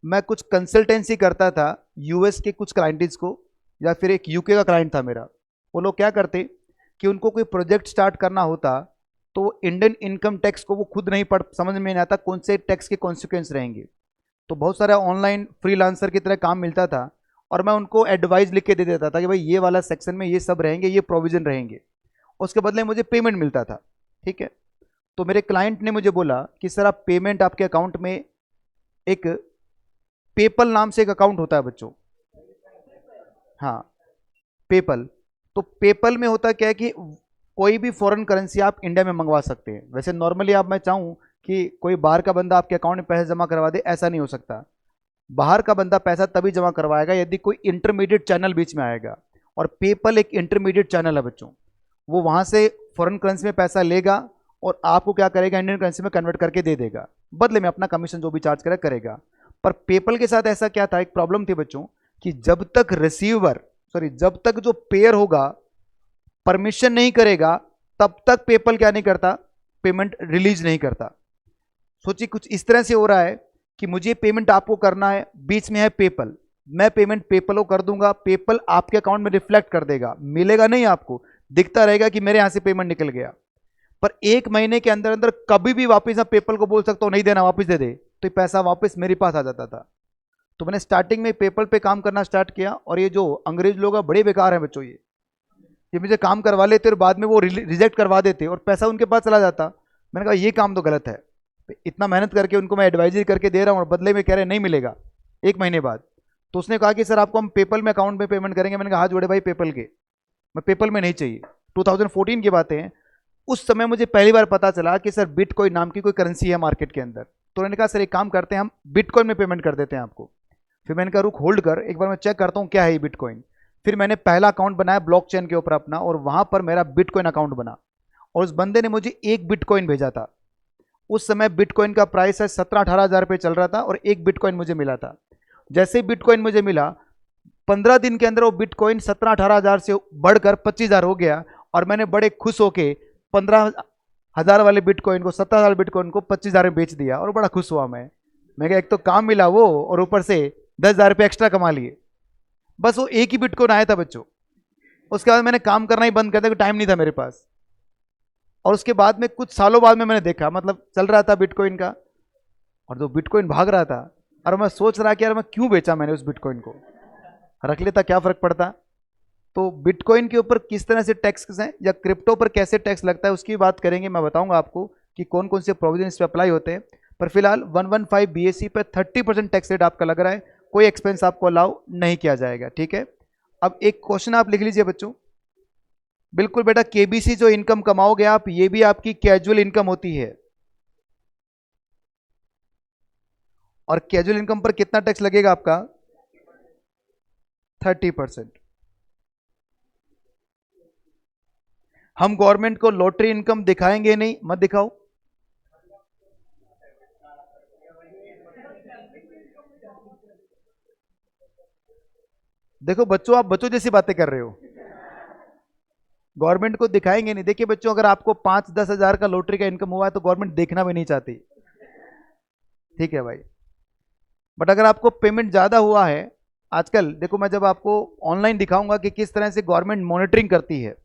मैं कुछ कंसल्टेंसी करता था यूएस के कुछ क्लाइंट्स को, या फिर एक यूके का क्लाइंट था मेरा। वो लोग क्या करते कि उनको कोई प्रोजेक्ट स्टार्ट करना होता तो इंडियन इनकम टैक्स को वो खुद नहीं पढ़, समझ में नहीं आता कौन से टैक्स के कॉन्सिक्वेंस रहेंगे। तो बहुत सारा ऑनलाइन फ्रीलांसर की तरह काम मिलता था, और मैं उनको एडवाइस लिख के दे देता था कि भाई ये वाला सेक्शन में ये सब रहेंगे, ये प्रोविजन रहेंगे। उसके बदले मुझे पेमेंट मिलता था। ठीक है, तो मेरे क्लाइंट ने मुझे बोला कि सर आप पेमेंट, आपके अकाउंट में एक पेपल नाम से एक अकाउंट होता है बच्चों। हाँ, पेपल। तो पेपल में होता क्या है कि कोई भी फॉरेन करेंसी आप इंडिया में मंगवा सकते हैं। वैसे नॉर्मली आप, मैं चाहूँ कि कोई बाहर का बंदा आपके अकाउंट में पैसे जमा करवा दे, ऐसा नहीं हो सकता। बाहर का बंदा पैसा तभी जमा करवाएगा यदि कोई इंटरमीडिएट चैनल बीच में आएगा, और पेपल एक इंटरमीडिएट चैनल है बच्चों। वो वहाँ से फॉरेन करेंसी में पैसा लेगा और आपको क्या करेगा, इंडियन करेंसी में कन्वर्ट करके दे देगा, बदले में अपना कमीशन जो भी चार्ज करेगा। पर पेपल के साथ ऐसा क्या था, एक प्रॉब्लम थी बच्चों, कि जब तक रिसीवर, सॉरी जब तक जो पेयर होगा परमिशन नहीं करेगा, तब तक पेपल क्या नहीं करता, पेमेंट रिलीज नहीं करता। सोचिए कुछ इस तरह से हो रहा है कि मुझे पेमेंट आपको करना है, बीच में है पेपल, मैं पेमेंट पेपल को कर दूंगा, पेपल आपके अकाउंट में रिफ्लेक्ट कर देगा, मिलेगा नहीं, आपको दिखता रहेगा कि मेरे यहां से पेमेंट निकल गया। पर 1 महीने के अंदर अंदर कभी भी वापस आप पेपल को बोल सकते हो नहीं देना, वापस दे दे, तो पैसा वापस मेरे पास आ जाता था। तो मैंने स्टार्टिंग में पेपल पे काम करना स्टार्ट किया, और ये जो अंग्रेज लोग हैं बड़े बेकार हैं बच्चों, ये मुझे काम करवा लेते और बाद में वो रिजेक्ट करवा देते और पैसा उनके पास चला जाता। मैंने कहा ये काम तो गलत है। इतना मेहनत करके उनको मैं एडवाइजरी करके दे रहा हूँ और बदले में कह रहे नहीं मिलेगा 1 महीने बाद। तो उसने कहा कि सर आपको हम पेपल में अकाउंट में पेमेंट करेंगे। मैंने कहा हाथ जोड़े भाई पेपल के, मैं पेपल में नहीं चाहिए। 2014 की बातें हैं। उस समय मुझे पहली बार पता चला कि सर बिटकॉइन नाम की कोई करेंसी है मार्केट के अंदर। तो उन्होंने कहा सर एक काम करते हैं, हम बिटकॉइन में पेमेंट कर देते हैं आपको। फिर मैंने कहा रुक होल्ड कर, एक बार मैं चेक करता हूँ क्या है ये बिटकॉइन। फिर मैंने पहला अकाउंट बनाया ब्लॉकचेन के ऊपर अपना, और वहां पर मेरा बिटकॉइन अकाउंट बना, और उस बंदे ने मुझे 1 बिटकॉइन भेजा था। उस समय बिटकॉइन का प्राइस है 17-18 हज़ार रुपये चल रहा था, और 1 बिटकॉइन मुझे मिला था। जैसे ही बिटकॉइन मुझे मिला, 15 दिन के अंदर वो बिटकॉइन 17-18 हज़ार से बढ़कर 25,000 हो गया, और मैंने बड़े खुश होके 15,000 वाले बिटकॉइन को, 17,000 बिटकॉइन को 25,000 में बेच दिया, और बड़ा खुश हुआ मैं कहा एक तो काम मिला वो, और ऊपर से 10,000 रुपये एक्स्ट्रा कमा लिए। बस वो एक ही बिटकॉइन आया था बच्चों। उसके बाद मैंने काम करना ही बंद कर दिया, टाइम नहीं था मेरे पास। और उसके बाद में कुछ सालों बाद में मैंने देखा, मतलब चल रहा था बिटकॉइन का, और जो बिटकॉइन भाग रहा था, और मैं सोच रहा कि यार मैं क्यों बेचा मैंने उस बिटकॉइन को, रख लेता क्या फर्क पड़ता। तो बिटकॉइन के ऊपर किस तरह से टैक्स हैं, या क्रिप्टो पर कैसे टैक्स लगता है उसकी बात करेंगे। मैं बताऊंगा आपको कि कौन कौन से प्रोविजन इस पर अप्लाई होते हैं। पर फिलहाल 115 बीएससी पर 30% टैक्स रेट आपका लग रहा है, कोई एक्सपेंस आपको अलाउ नहीं किया जाएगा, ठीक है। अब एक क्वेश्चन आप लिख लीजिए बच्चों, बिल्कुल बेटा, केबीसी जो इनकम कमाओगे आप, ये भी आपकी कैजुअल इनकम होती है, और कैजुअल इनकम पर कितना टैक्स लगेगा आपका? 30%। हम गवर्नमेंट को लॉटरी इनकम दिखाएंगे नहीं, मत दिखाओ। देखो बच्चों, आप बच्चों जैसी बातें कर रहे हो, गवर्नमेंट को दिखाएंगे नहीं। देखिए बच्चों, अगर आपको 5-10 हजार का लॉटरी का इनकम हुआ है तो गवर्नमेंट देखना भी नहीं चाहती, ठीक है भाई। बट अगर आपको पेमेंट ज्यादा हुआ है, आजकल देखो, मैं जब आपको ऑनलाइन दिखाऊंगा कि किस तरह से गवर्नमेंट मॉनिटरिंग करती है,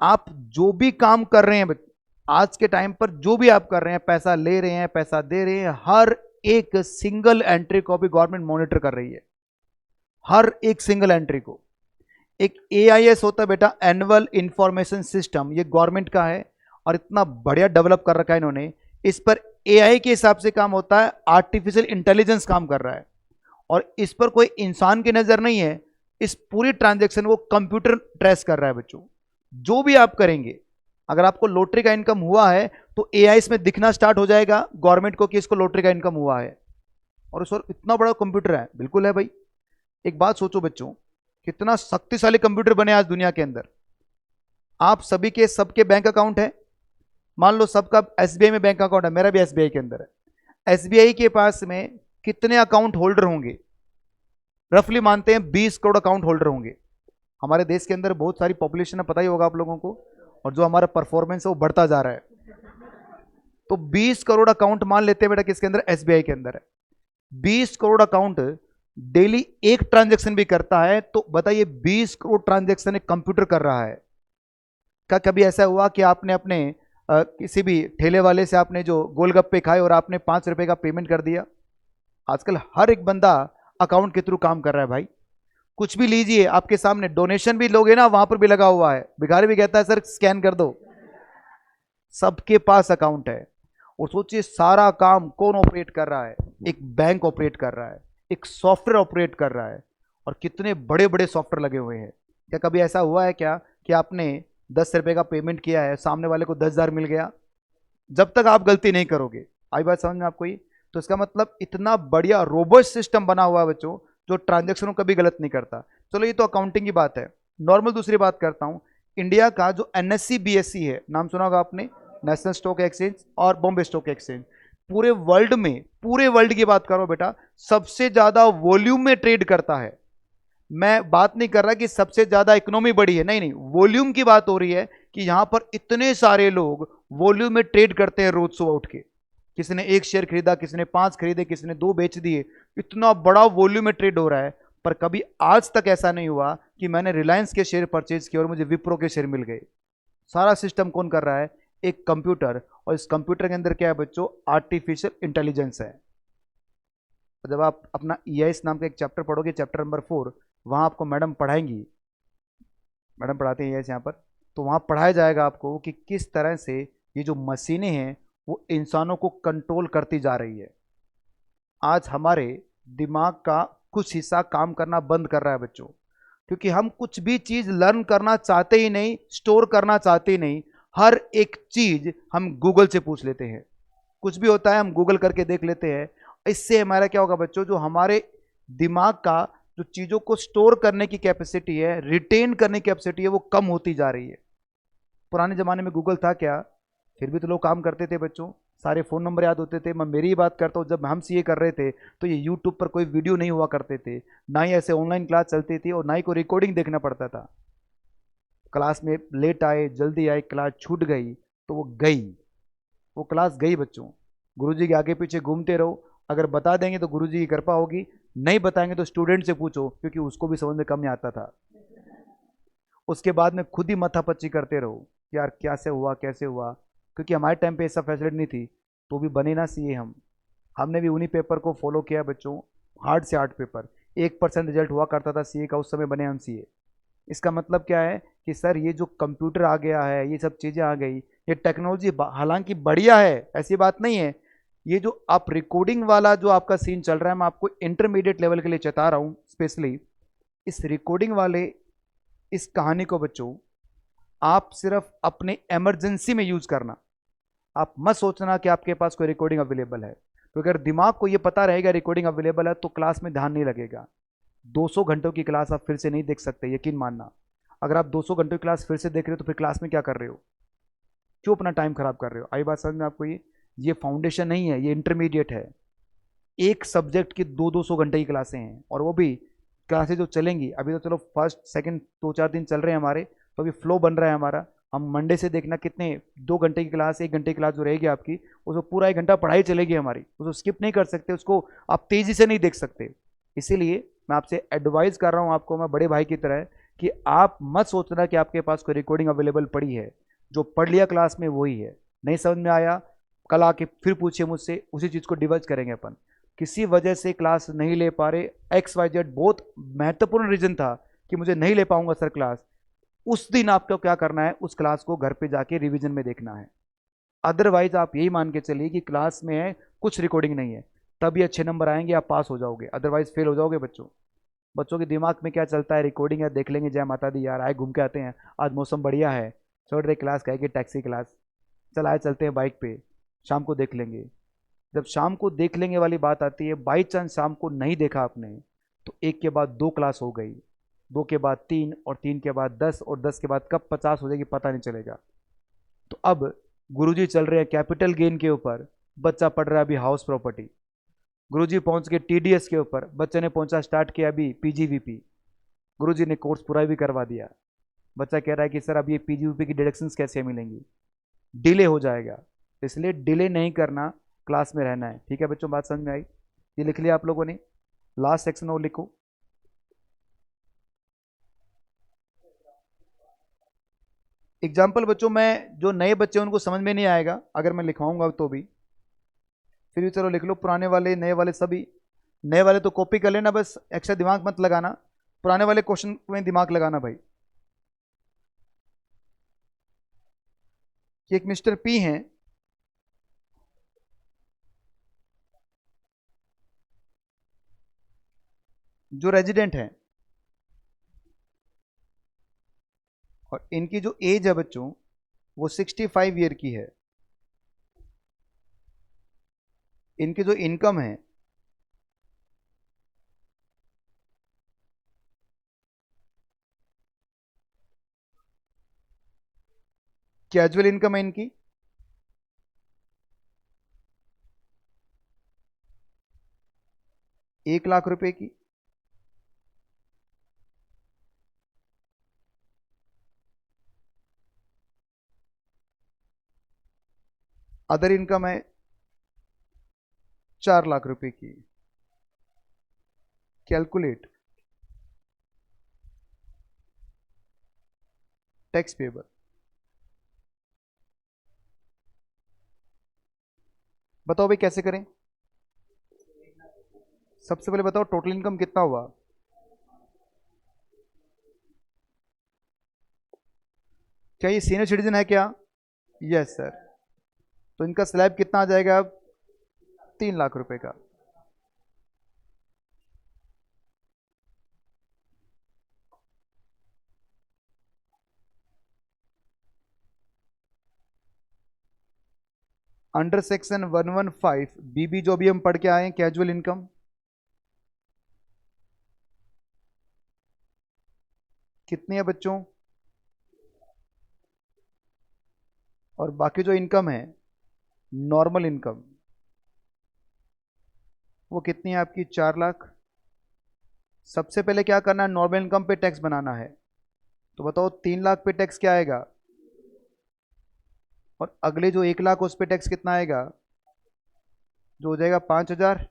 आप जो भी काम कर रहे हैं आज के टाइम पर, जो भी आप कर रहे हैं, पैसा ले रहे हैं, पैसा दे रहे हैं, हर एक सिंगल एंट्री को भी गवर्नमेंट मॉनिटर कर रही है, हर एक सिंगल एंट्री को। एक एआईएस होता है बेटा, एनुअल इंफॉर्मेशन सिस्टम, ये गवर्नमेंट का है और इतना बढ़िया डेवलप कर रखा है इन्होंने। इस पर एआई के हिसाब से काम होता है, आर्टिफिशियल इंटेलिजेंस काम कर रहा है, और इस पर कोई इंसान की नजर नहीं है। इस पूरी ट्रांजैक्शन को कंप्यूटर ट्रेस कर रहा है बच्चों। जो भी आप करेंगे, अगर आपको लॉटरी का इनकम हुआ है तो एआई इसमें दिखना स्टार्ट हो जाएगा गवर्नमेंट को कि इसको लॉटरी का इनकम हुआ है, और उस पर इतना बड़ा कंप्यूटर है। बिल्कुल है भाई। एक बात सोचो बच्चों, कितना शक्तिशाली कंप्यूटर बने आज दुनिया के अंदर। आप सभी के सबके बैंक अकाउंट है, मान लो सबका एसबीआई में बैंक अकाउंट है, मेरा भी एसबीआई के अंदर है। एसबीआई के पास में कितने अकाउंट होल्डर होंगे? रफली मानते हैं 20 करोड़ अकाउंट होल्डर होंगे। हमारे देश के अंदर बहुत सारी पॉपुलेशन है, पता ही होगा आप लोगों को, और जो हमारा परफॉर्मेंस है वो बढ़ता जा रहा है। तो 20 करोड़ अकाउंट मान लेते हैं बेटा, किसके अंदर? एसबीआई के अंदर है। 20 करोड़ अकाउंट डेली एक ट्रांजैक्शन भी करता है, तो बताइए 20 करोड़ ट्रांजैक्शन एक कंप्यूटर कर रहा है। क्या कभी ऐसा हुआ कि आपने अपने किसी भी ठेले वाले से आपने जो गोलगप्पे खाए और आपने 5 रुपए का पेमेंट कर दिया? आजकल हर एक बंदा अकाउंट के थ्रू काम कर रहा है भाई। कुछ भी लीजिए, आपके सामने डोनेशन भी लोगे ना, वहां पर भी लगा हुआ है, भिखारी भी कहता है सर स्कैन कर दो। सबके पास अकाउंट है। और सोचिए सारा काम कौन ऑपरेट कर रहा है? एक बैंक ऑपरेट कर रहा है, एक सॉफ्टवेयर ऑपरेट कर रहा है, और कितने बड़े बड़े सॉफ्टवेयर लगे हुए हैं। क्या कभी ऐसा हुआ है क्या कि आपने 10 रुपए का पेमेंट किया है, सामने वाले को 10,000 मिल गया? जब तक आप गलती नहीं करोगे। आई बात समझ में आपको? ही तो इसका मतलब इतना बढ़िया रोबस्ट सिस्टम बना हुआ है बच्चों, जो ट्रांजेक्शनों कभी गलत नहीं करता। चलो ये तो अकाउंटिंग की बात है। नॉर्मल दूसरी बात करता हूं, इंडिया का जो एनएससी बीएससी है, नाम सुना होगा आपने, नेशनल स्टॉक एक्सचेंज और बॉम्बे स्टॉक एक्सचेंज। पूरे वर्ल्ड में, पूरे वर्ल्ड की बात करो बेटा, सबसे ज्यादा वॉल्यूम में ट्रेड करता है। मैं बात नहीं कर रहा कि सबसे ज्यादा इकोनॉमी बढ़ी है, नहीं नहीं, वॉल्यूम की बात हो रही है कि यहां पर इतने सारे लोग वॉल्यूम में ट्रेड करते हैं रोज सुबह उठ के। किसी ने 1 शेयर खरीदा, किसी ने 5 खरीदे, किसी ने 2 बेच दिए। इतना बड़ा वॉल्यूम में ट्रेड हो रहा है। पर कभी आज तक ऐसा नहीं हुआ कि मैंने रिलायंस के शेयर परचेज किए और मुझे विप्रो के शेयर मिल गए। सारा सिस्टम कौन कर रहा है? एक कंप्यूटर। और इस कंप्यूटर के अंदर क्या है बच्चों? आर्टिफिशियल इंटेलिजेंस है। जब आप अपना ईआईएस नाम का एक चैप्टर पढ़ोगे, चैप्टर नंबर 4, वहां आपको मैडम पढ़ाएंगी, मैडम पढ़ाते हैं ईआईएस यहाँ पर, तो वहां पढ़ाया जाएगा आपको कि किस तरह से ये जो मशीनें हैं वो इंसानों को कंट्रोल करती जा रही है। आज हमारे दिमाग का कुछ हिस्सा काम करना बंद कर रहा है बच्चों, क्योंकि हम कुछ भी चीज लर्न करना चाहते ही नहीं, स्टोर करना चाहते ही नहीं। हर एक चीज हम गूगल से पूछ लेते हैं, कुछ भी होता है हम गूगल करके देख लेते हैं। इससे हमारा क्या होगा बच्चों? जो हमारे दिमाग का जो चीजों को स्टोर करने की कैपेसिटी है, रिटेन करने की कैपेसिटी है, वो कम होती जा रही है। पुराने जमाने में गूगल था क्या? फिर भी तो लोग काम करते थे बच्चों, सारे फ़ोन नंबर याद होते थे। मैं मेरी ही बात करता हूँ, जब हम सीए कर रहे थे तो ये यूट्यूब पर कोई वीडियो नहीं हुआ करते थे, ना ही ऐसे ऑनलाइन क्लास चलती थी, और ना ही कोई रिकॉर्डिंग देखना पड़ता था। क्लास में लेट आए, जल्दी आए, क्लास छूट गई तो वो गई, वो क्लास गई बच्चों। गुरुजी के आगे पीछे घूमते रहो, अगर बता देंगे तो गुरुजी की कृपा होगी, नहीं बताएंगे तो स्टूडेंट से पूछो, क्योंकि उसको भी समझ में कम नहीं आता था। उसके बाद में खुद ही माथापच्ची करते रहो, यार क्या से हुआ, कैसे हुआ, क्योंकि हमारे टाइम पे ऐसा फैसिलिटी नहीं थी। तो भी बने ना सीए हम, हमने भी उन्हीं पेपर को फॉलो किया बच्चों, हार्ड से हार्ड पेपर। 1% रिजल्ट हुआ करता था सीए का, उस समय बने हम सीए। इसका मतलब क्या है कि सर ये जो कंप्यूटर आ गया है, ये सब चीज़ें आ गई, ये टेक्नोलॉजी हालांकि बढ़िया है, ऐसी बात नहीं है, ये जो आप रिकॉर्डिंग वाला जो आपका सीन चल रहा है, मैं आपको इंटरमीडिएट लेवल के लिए चेता रहा हूं स्पेशली। इस रिकॉर्डिंग वाले इस कहानी को बच्चों आप सिर्फ अपने इमरजेंसी में यूज करना। आप मत सोचना कि आपके पास कोई रिकॉर्डिंग अवेलेबल है, तो अगर दिमाग को ये पता रहेगा रिकॉर्डिंग अवेलेबल है तो क्लास में ध्यान नहीं लगेगा। 200 घंटों की क्लास आप फिर से नहीं देख सकते, यकीन मानना। अगर आप 200 घंटों की क्लास फिर से देख रहे हो तो फिर क्लास में क्या कर रहे हो, क्यों अपना टाइम खराब कर रहे हो? आई बात समझ में आपको? ये फाउंडेशन नहीं है, ये इंटरमीडिएट है। एक सब्जेक्ट की 200 घंटे की क्लासें हैं, और वो भी क्लासें जो चलेंगी अभी तो चलो फर्स्ट सेकंड 2-4 दिन चल रहे हैं हमारे, तो अभी फ्लो बन रहा है हमारा। हम मंडे से देखना कितने 2 घंटे की क्लास, 1 घंटे की क्लास जो रहेगी आपकी, उसको पूरा 1 घंटा पढ़ाई चलेगी हमारी, उसको स्किप नहीं कर सकते, उसको आप तेजी से नहीं देख सकते। इसीलिए मैं आपसे एडवाइस कर रहा हूँ आपको, मैं बड़े भाई की तरह, कि आप मत सोचना कि आपके पास कोई रिकॉर्डिंग अवेलेबल पड़ी है। जो पढ़ लिया क्लास में वही है, नहीं समझ में आया कल आके फिर पूछिए मुझसे, उसी चीज़ को डिवाइस करेंगे अपन। किसी वजह से क्लास नहीं ले पा रहे, XYZ बहुत महत्वपूर्ण रीजन था कि मुझे नहीं ले पाऊंगा सर क्लास, उस दिन आपको क्या करना है, उस क्लास को घर पे जाके रिवीजन में देखना है। अदरवाइज आप यही मान के चलिए कि क्लास में है, कुछ रिकॉर्डिंग नहीं है, तभी अच्छे नंबर आएंगे, आप पास हो जाओगे, अदरवाइज फेल हो जाओगे बच्चों। बच्चों के दिमाग में क्या चलता है, रिकॉर्डिंग है देख लेंगे, जय माता दी यार, आए घूम के आते हैं, आज मौसम बढ़िया है, छोड़ रहे क्लास कहेगी टैक्सी क्लास, चल आए चलते हैं बाइक पे, शाम को देख लेंगे। जब शाम को देख लेंगे वाली बात आती है, बाई चांस शाम को नहीं देखा आपने, तो एक के बाद दो क्लास हो गई, दो के बाद तीन, और तीन के बाद 10, और 10 के बाद कब 50 हो जाएगी पता नहीं चलेगा। तो अब गुरुजी चल रहे हैं कैपिटल गेन के ऊपर, बच्चा पढ़ रहा है अभी हाउस प्रॉपर्टी। गुरुजी पहुंच के TDS के ऊपर, बच्चे ने पहुंचा स्टार्ट किया अभी PGVP। गुरुजी ने कोर्स पूरा भी करवा दिया, बच्चा कह रहा है कि सर अब ये PGVP की डिडक्शंस कैसे मिलेंगी, डिले हो जाएगा। इसलिए डिले नहीं करना, क्लास में रहना है। ठीक है बच्चों, बात समझ में आई? ये लिख लिया आप लोगों ने? लास्ट सेक्शन और लिखो। एग्जाम्पल बच्चों, मैं जो नए बच्चे हैं उनको समझ में नहीं आएगा अगर मैं लिखवाऊंगा तो भी, फिर भी चलो लिख लो, पुराने वाले नए वाले सभी। नए वाले तो कॉपी कर लेना, बस एक्स्ट्रा दिमाग मत लगाना, पुराने वाले क्वेश्चन में दिमाग लगाना भाई। कि एक मिस्टर P हैं, जो रेजिडेंट हैं, और इनकी जो एज है बच्चों वो 65 ईयर की है। इनकी जो इनकम है, कैजुअल इनकम है इनकी 1 लाख रुपए की। अदर इनकम है 4 लाख रुपए की। Calculate tax payable. बताओ भाई कैसे करें? सबसे पहले बताओ टोटल इनकम कितना हुआ? क्या ये सीनियर सिटीजन है क्या? Yes sir. तो इनका स्लैब कितना आ जाएगा अब? 3 लाख रुपए का। अंडर सेक्शन 115 BB जो भी हम पढ़ के आए हैं, कैजुअल इनकम कितनी है बच्चों? और बाकी जो इनकम है, नॉर्मल इनकम, वो कितनी है आपकी? 4 लाख। सबसे पहले क्या करना है, नॉर्मल इनकम पे टैक्स बनाना है। तो बताओ 3 लाख पे टैक्स क्या आएगा, और अगले जो 1 लाख उस पे टैक्स कितना आएगा, जो हो जाएगा 5,000।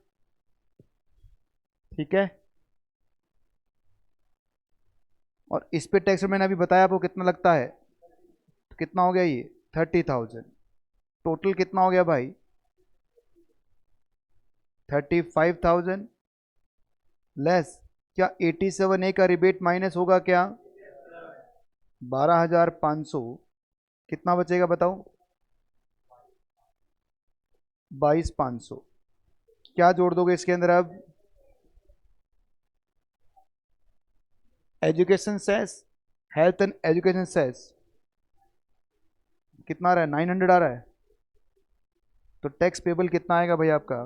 ठीक है, और इस पे टैक्स मैंने अभी बताया आपको कितना लगता है, तो कितना हो गया ये? 30,000। टोटल कितना हो गया भाई? 35,000 लेस, क्या 87A का रिबेट माइनस होगा क्या? 12,500। कितना बचेगा बताओ? 22,500। क्या जोड़ दोगे इसके अंदर अब? Education cess, health and education cess कितना आ रहा है? 900 आ रहा है। तो टैक्स पेबल कितना आएगा भाई आपका?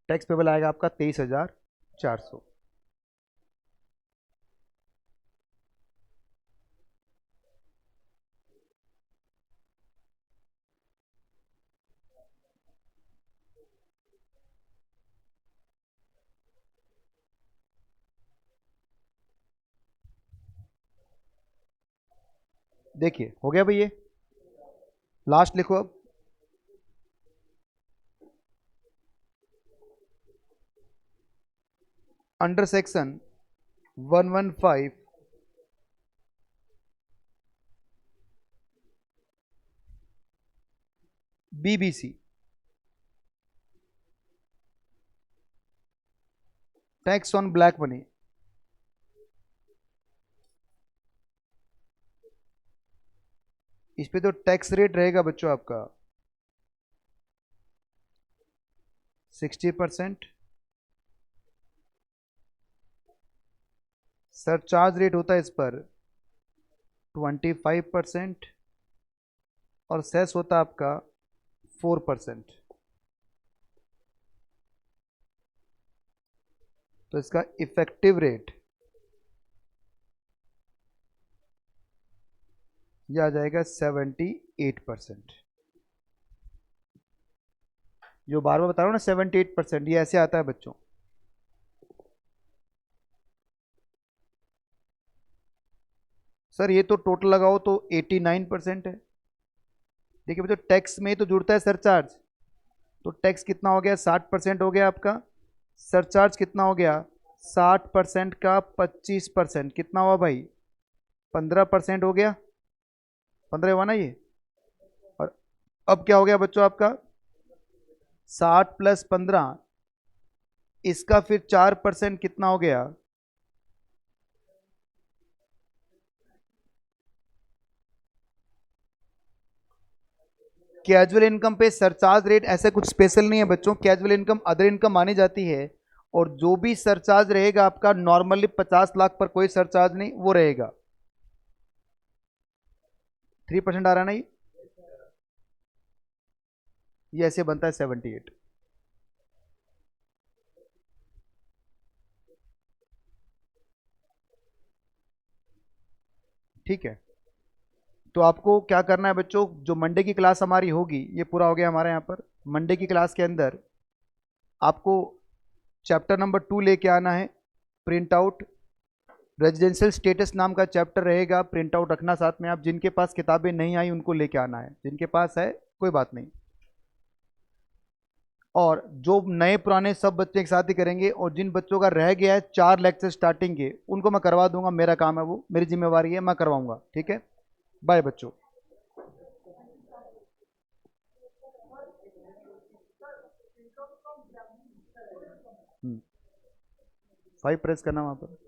टैक्स पेबल आएगा आपका 23,400। देखिए हो गया भाई, ये लास्ट लिखो अब। Under section 115 BBC, tax on black money. इस पे तो टैक्स रेट रहेगा बच्चों आपका 60%। सरचार्ज रेट होता है इस पर 25% और सेस होता है आपका 4%। तो इसका इफेक्टिव रेट ये आ जाएगा 78%। जो बार बार बता रहा हूँ ना 78%, ये ऐसे आता है बच्चों। सर ये तो टोटल लगाओ तो 89% है। देखिए बच्चों टैक्स में ही तो जुड़ता है सरचार्ज, तो टैक्स कितना हो गया? 60% हो गया आपका। सरचार्ज कितना हो गया? 60% का 25% कितना हुआ भाई? 15% हो गया। 15 हुआ ना ये। और अब क्या हो गया बच्चों आपका? 60 + 15, इसका फिर 4% कितना हो गया? कैजुअल इनकम पे सरचार्ज रेट ऐसे कुछ स्पेशल नहीं है बच्चों। कैजुअल इनकम अदर इनकम मानी जाती है, और जो भी सरचार्ज रहेगा आपका नॉर्मली 50 लाख पर कोई सरचार्ज नहीं वो रहेगा। 3% आ रहा है ना ये ऐसे बनता है 78। ठीक है, तो आपको क्या करना है बच्चों, जो मंडे की क्लास हमारी होगी, ये पूरा हो गया हमारे यहाँ पर। मंडे की क्लास के अंदर आपको चैप्टर नंबर 2 लेके आना है, प्रिंट आउट। रेजिडेंशियल स्टेटस नाम का चैप्टर रहेगा, प्रिंट आउट रखना साथ में। आप जिनके पास किताबें नहीं आई उनको लेके आना है, जिनके पास है कोई बात नहीं। और जो नए पुराने सब बच्चे एक साथ ही करेंगे, और जिन बच्चों का रह गया है 4 लेक्चर स्टार्टिंग के, उनको मैं करवा दूंगा, मेरा काम है वो, मेरी जिम्मेवारी है, मैं करवाऊंगा। ठीक है, बाय बच्चों। 5 प्रेस करना वहां पर।